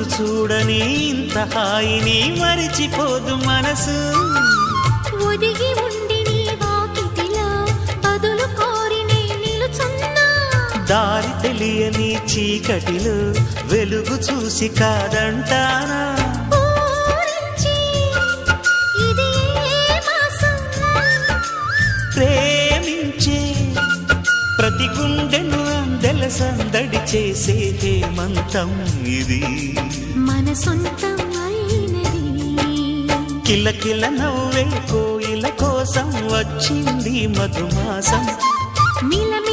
రోజు చూడని ఇంత హాయిని మరిచిపోదు మనసు. ఒదిగి ఉండి నీ వాకిటిలో బదులు కోరి నే నిలుచున్నా. దారి తెలియని చీకటిలో వెలుగు చూసి కాదంటానా. ఊరించి ఇది ఏ మాసం? ప్రేమించే ప్రతి గుండెను అందెల సందడి చేసే హేమంతం ఇది. మన సొంతం అయినది. కిలకిల నవ్వే కోయిల కోసం వచ్చింది మధుమాసం. మిలమిల